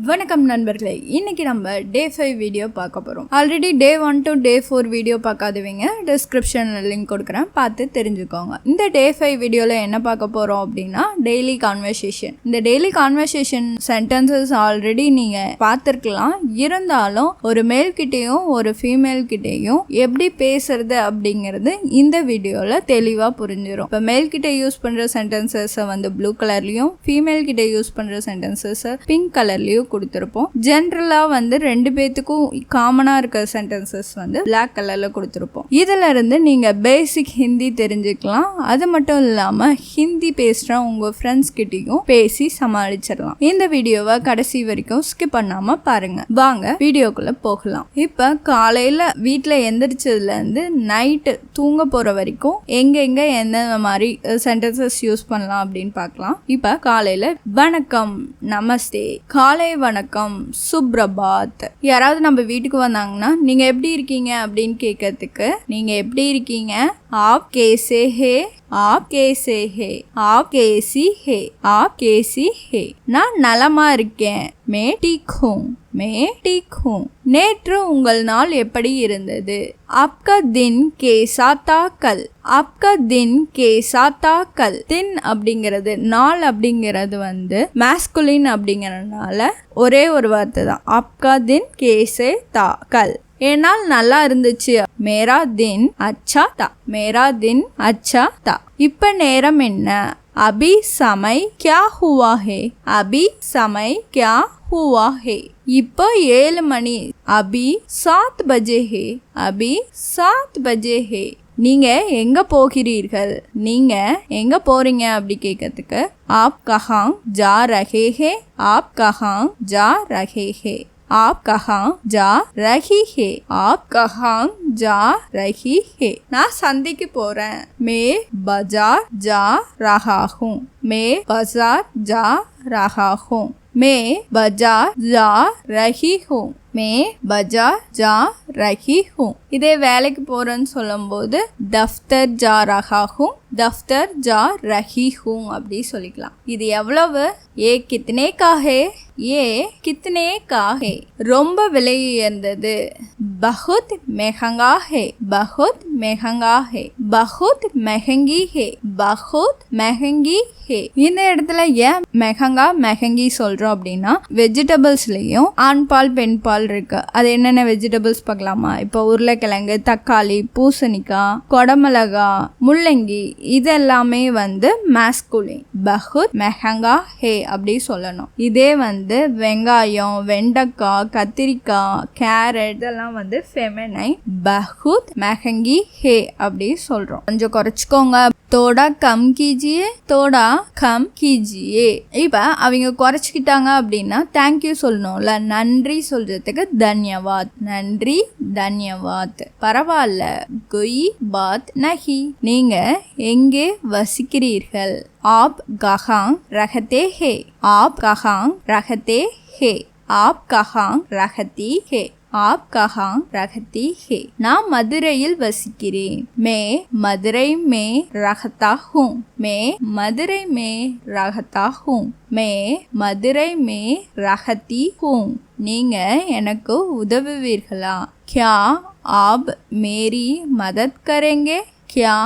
வணக்கம் நண்பர்களே, இன்னைக்கு நம்ம டே 5 வீடியோ பார்க்க போகிறோம். Already day 1 to day 4 video பார்க்காதவங்க டிஸ்கிரிப்ஷனில் லிங்க் கொடுக்குறேன், பார்த்து தெரிஞ்சுக்கோங்க. இந்த டே 5 வீடியோவில் என்ன பார்க்க போகிறோம் அப்படின்னா டெய்லி கான்வர்சேஷன். இந்த டெய்லி கான்வர்சேஷன் சென்டென்சஸ் ஆல்ரெடி நீங்கள் பார்த்துருக்கலாம். இருந்தாலும் ஒரு மேல் கிட்டேயும் ஒரு ஃபீமேல் கிட்டேயும் எப்படி பேசுறது அப்படிங்கிறது இந்த வீடியோவில் தெளிவாக புரிஞ்சிடும். இப்போ மேல் கிட்ட யூஸ் பண்ணுற சென்டென்சஸை வந்து ப்ளூ கலர்லையும், ஃபீமேல் கிட்ட யூஸ் பண்ணுற சென்டென்சஸை பிங்க் கலர்லையும் கொடுத்திருப்போம். ஜெனரலா வந்து ரெண்டு பேத்துக்கும் காமனா இருக்க சென்டென்சஸ் வந்து பிளாக் கலர்ல கொடுத்திருப்போம். இதுல இருந்து நீங்க பேசிக் ஹிந்தி தெரிஞ்சுக்கலாம். அது மட்டும் இல்லாம ஹிந்தி பேசுற உங்க ஃப்ரெண்ட்ஸ் கிட்டயும் பேசி சமாளிச்சிடலாம். இந்த வீடியோவை கடைசி வரைக்கும் ஸ்கிப் பண்ணாம பாருங்க. வாங்க வீடியோக்குள்ள போகலாம். இப்ப காலையில வீட்டுல எந்திரிச்சதுல இருந்து நைட்டு தூங்க போற வரைக்கும் எங்க எந்த மாதிரி சென்டென்சஸ் யூஸ் பண்ணலாம் அப்படின்னு பார்க்கலாம். இப்ப காலையில வணக்கம், நமஸ்தே, காலை வணக்கம், சுப்ரபாத். யாராவது நம்ம வீட்டுக்கு வந்தாங்கன்னா நீங்க எப்படி இருக்கீங்க அப்படின்னு கேட்கறதுக்கு நீங்க எப்படி இருக்கீங்க, आप कैसे है, आप कैसे है, आप कैसी है, आप कैसी है. நான் நலமா இருக்கேன், मैं ठीक हूँ, मैं ठीक हूँ. நேற்று உங்கள் நாள் எப்படி இருந்தது, आपका दिन कैसा था कल, आपका दिन कैसा था कल. दिन அப்படிங்கிறது நாள் அப்படிங்கிறது வந்து மேஸ்குலின் அப்படிங்கறதுனால ஒரே ஒரு வார்த்தை தான், आपका दिन कैसे था कल. என்னால் நல்லா இருந்துச்சு, மேரா தின் அச்சா தா, மேரா தின் அச்சா தா. இப்ப நேரம் என்ன, அபி சமய் கியா ஹுவா ஹே, அபி சமய் கியா ஹுவா ஹே. இப்போ 7 மணி, அபி 7 பஜே ஹே, அபி 7 பஜே ஹே. நீங்க எங்க போகிறீர்கள், நீங்க எங்க போறீங்க அப்படி கேட்கறதுக்கு ஆப் கஹாங் ஜா ரஹே ஹே, ஆப் கஹாங் ஜா ரஹே ஹே, आप कहाँ जा रही है, आप कहाँ जा रही है. நான் சந்தைக்கு போறேன், मैं बाजार जा रहा हूँ, मैं बाजार जा रहा हूँ, मैं बाजार जा रही हूँ, मैं बाजार जा रही हूँ. இதே வேலைக்கு போறேன்னு சொல்லும்போது தஃப்தர் ஜா ரஹா ஹூம், தஃப்தர் ஜா ரஹி ஹூம் அப்படி சொல்லிக்கலாம். இது எவ்வளவு, ஏ கித்னே கா ஹே, ஏ கித்னே கா ஹே. ரொம்ப விலை உயர்ந்தது, பஹுத் மெஹங்கா ஹே, பஹுத் மெஹங்கா ஹே, பஹுத் மெஹங்கி ஹே, பஹுத் மெஹங்கி ஹே. இந்த இடத்துல ஏன் மெஹங்கா மெஹங்கி சொல்றோம் அப்படின்னா வெஜிடபிள்ஸ்லயும் ஆண் பால் பெண் பால் இருக்கு. அது என்னென்ன வெஜிடபிள்ஸ் பார்க்கலாமா. இப்போ உருளைக்கிழங்கு, தக்காளி, பூசணிக்காய், கொடமிளகா, முள்ளங்கி, இதெல்லாமே வந்து மேஸ்குலின், பஹுத் மெஹங்கா ஹே அப்படி சொல்லணும். இதே வந்து வெங்காயம், வெண்டைக்காய், கத்திரிக்காய், கேரட் இதெல்லாம் வந்து ஃபெமினைன், பஹுத் மெஹங்கி ஹே அப்படி சொல்றோம். கொஞ்சம் குறைச்சிக்கோங்க, தோடா கம் கீஜியே, தோடா கம் கீஜியே. இப்ப அவங்க குறைச்சிக்கிட்டாங்க அப்படின்னா தேங்க்யூ சொல்லணும்ல, நன்றி சொல்றதுக்கு தன்யவாத், நன்றி தன்யவாத். பரவாயில்ல, கொய் பாத் நஹி. நீங்க எங்கே வசிக்கிறீர்கள், ஆப் கஹாங் ரஹதே ஹே, ஆப் கஹாங் ரஹதே ஹே, ஆப் கஹாங் ரஹதி ஹே, आप कहाँ रहती है. நான் மதுரையில் வசிக்கிறேன், मैं मदुरई में रहता हूँ, मैं मदुरई में रहता हूँ, मैं मदुरई में रहती हूँ. நீங்க எனக்கு உதவுவீர்களா, क्या आप मेरी मदद करेंगे, क्या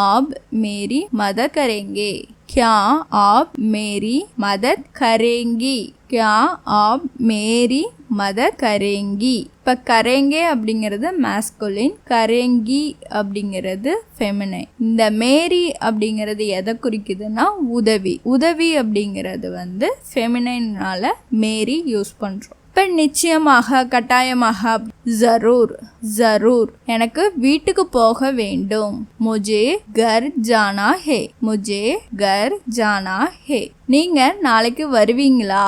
आप मेरी मदद करेंगे, क्या आप मेरी मदद करेंगी, क्या आप मेरी மதத் கரேங்கி. இப்போ கரேங்கே அப்படிங்கிறது மேஸ்குலின், கரேங்கி அப்படிங்கிறது ஃபெமினைன். இந்த மேரி அப்படிங்கிறது எதை குறிக்குதுன்னா உதவி, உதவி அப்படிங்கிறது வந்து ஃபெமினைனால மேரி யூஸ் பண்ணுறோம். இப்போ நிச்சயமாக, கட்டாயமாக, ஜரூர் ஜரூர், எனக்கு வீட்டுக்கு போக வேண்டும், முஜே கர் ஜானா ஹே, முஜே கர் ஜானா ஹே. நீங்க நாளைக்கு வருவீங்களா,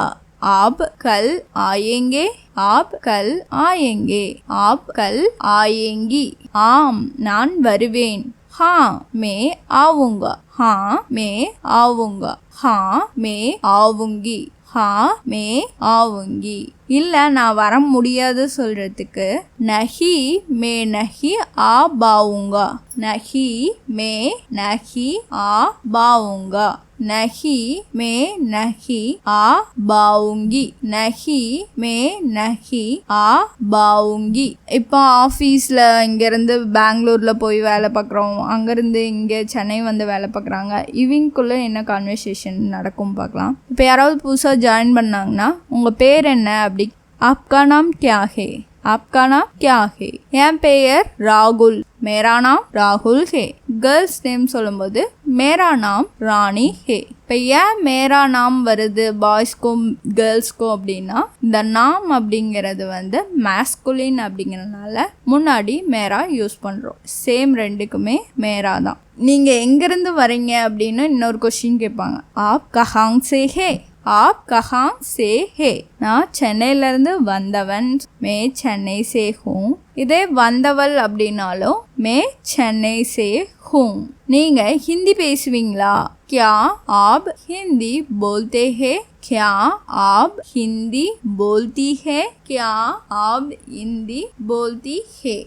आप कल आएंगे, आप कल आएंगे, आप कल आएंगी. ஆம் நான் வருவேன், हाँ मैं आऊंगा, हाँ मैं आऊंगा, हाँ मैं आऊंगी, हाँ मैं आऊंगी. இல்ல நான் வர முடியாது சொல்றதுக்கு நஹி மே நஹி ஆ பாவுங்கா, நஹி மே நஹி ஆ பாவுங்கா, नहीं मैं नहीं आ பாவுங்கி नहीं मैं नहीं आ பாவுங்கி. இப்போ ஆஃபீஸில் இங்கேருந்து பெங்களூரில் போய் வேலை பார்க்குறோம், அங்கேருந்து இங்கே சென்னை வந்து வேலை பார்க்குறாங்க. இவங்களுக்குள்ளே என்ன கான்வர்சேஷன் நடக்கும் பார்க்கலாம். இப்போ யாராவது புதுசாக ஜாயின் பண்ணாங்கன்னா உங்கள் பேர் என்ன அப்படி, आपका नाम क्या है, आपका नाम क्या है. என் பெயர் ராகுல், मेरा नाम राहुल है. கேர்ள்ஸ் நேம் சொல்லும்போது मेरा नाम ராணி है. இப்போ ஏன் मेरा नाम வருது பாய்ஸ்க்கும் கேர்ள்ஸ்க்கும் அப்படின்னா, இந்த நாம் அப்படிங்கிறது வந்து மேஸ்குலின் அப்படிங்கிறதுனால முன்னாடி மேரா யூஸ் பண்ணுறோம். சேம் ரெண்டுக்குமே மேரா தான். நீங்கள் எங்கேருந்து வரீங்க அப்படின்னு இன்னொரு கொஸ்டின் கேட்பாங்க. ஆப் கஹாங் சே ஹே, आप कहाँ से है. நான் சென்னையிலேருந்து வந்தவன், மே சென்னை சே ஹூம். இதே வந்தவள் அப்படின்னாலும் மே சென்னை சே ஹூம். நீங்கள் ஹிந்தி பேசுவீங்களா, क्या आप हिंदी बोलते हैं, क्या आप हिंदी बोलती है, क्या आप हिंदी बोलती है.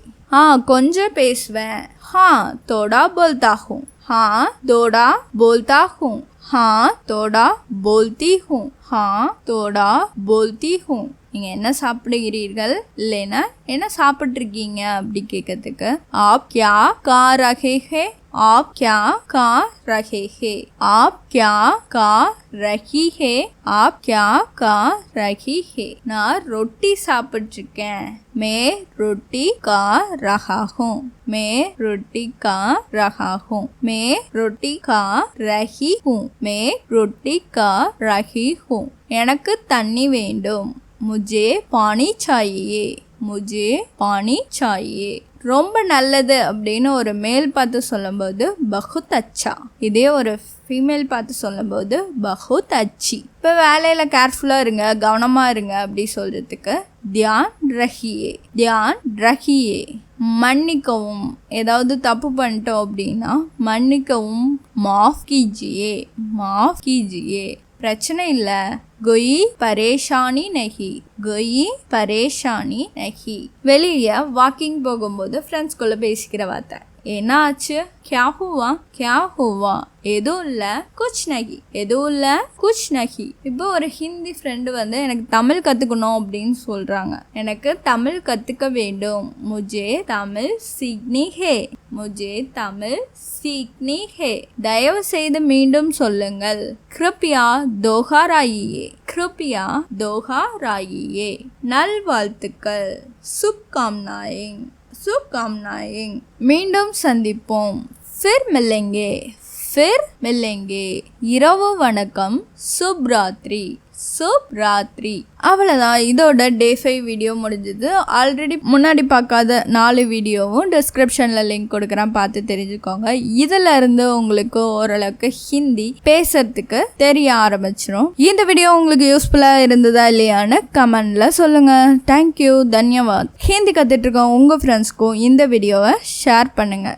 கொஞ்சம் பேசுவேன், हाँ थोड़ा बोलता हूँ, हाँ थोड़ा बोलता हूँ, हाँ थोड़ा बोलती हूँ, हाँ थोड़ा बोलती हूँ. நீங்கள் என்ன சாப்பிடுகிறீர்கள் இல்லைன்னா என்ன சாப்பிட்ருக்கீங்க அப்படி கேட்கறதுக்கு आप क्या खा रहे हैं, आप क्या खा रहे हैं, आप क्या खा रही है, आप क्या खा रही है. நான் ரொட்டி சாப்பிட்ருக்கேன், मैं रोटी खा रहा हूँ, मैं रोटी खा रहा हूँ, मैं रोटी खा रही हूँ, मैं रोटी खा रही हूँ. எனக்கு தண்ணி வேண்டும், मुझे पानी चाहिए, मुझे पानी चाहिए. ரொம்ப நல்லது அப்படின்னு ஒரு மேல் பார்த்து சொல்லும்போது பகுத் அச்சா. இதே ஒரு ஃபீமேல் பார்த்து சொல்லும்போது பகுத் அச்சி. இப்போ வேலையில் கேர்ஃபுல்லாக இருங்க, கவனமாக இருங்க அப்படி சொல்கிறதுக்கு தியான் ரஹியே, தியான் ரஹியே. மன்னிக்கவும், ஏதாவது தப்பு பண்ணிட்டோம் அப்படின்னா மன்னிக்கவும், மாஃப் கீஜியே, மாஃப் கீஜியே. பிரச்சனை இல்லை, कोई परेशानी नहीं, कोई परेशानी नहीं. வெளியே வாக்கிங் போகும்போது ஃப்ரெண்ட்ஸ்குள்ளே பேசிக்கிற வார்த்தை என்ன ஆச்சு, क्या हुआ, क्या हुआ, எதுவும் இல்லை, குச் நகி, எதுவும் இல்லை, குச் நகி. இப்போ ஒரு ஹிந்தி ஃப்ரெண்டு வந்து எனக்கு தமிழ் கற்றுக்கணும் அப்படின்னு சொல்கிறாங்க. எனக்கு தமிழ் கற்றுக்க வேண்டும், முஜே தமிழ் சீக்னி ஹே, முஜே தமிழ் சீக்னி ஹே. தயவு செய்து மீண்டும் சொல்லுங்கள், கிருப்பியா தோஹாராயியே, கிருப்பியா தோஹாராயியே. நல்வாழ்த்துக்கள், சுப்காம்னாயிங், சுப்காம்னாயிங். மீண்டும் சந்திப்போம், फिर मिलेंगे, फिर मिलेंगे. இரவு வணக்கம், சுப்ராத்ரி, சுப்ராத்ரி. அவ்வளோதான், இதோட டே 5 வீடியோ முடிஞ்சது. ஆல்ரெடி முன்னாடி பார்க்காத 4 வீடியோவும் டிஸ்கிரிப்ஷனில் லிங்க் கொடுக்குறேன், பார்த்து தெரிஞ்சுக்கோங்க. இதில் இருந்து உங்களுக்கு ஓரளவுக்கு ஹிந்தி பேசுறதுக்கு தெரிய ஆரம்பிச்சிடும். இந்த வீடியோ உங்களுக்கு யூஸ்ஃபுல்லாக இருந்ததா இல்லையான்னு கமெண்டில் சொல்லுங்கள். தேங்க்யூ, தன்யவாத். ஹிந்தி கற்றுட்ருக்கோம் உங்கள் ஃப்ரெண்ட்ஸ்க்கும் இந்த வீடியோவை ஷேர் பண்ணுங்கள்.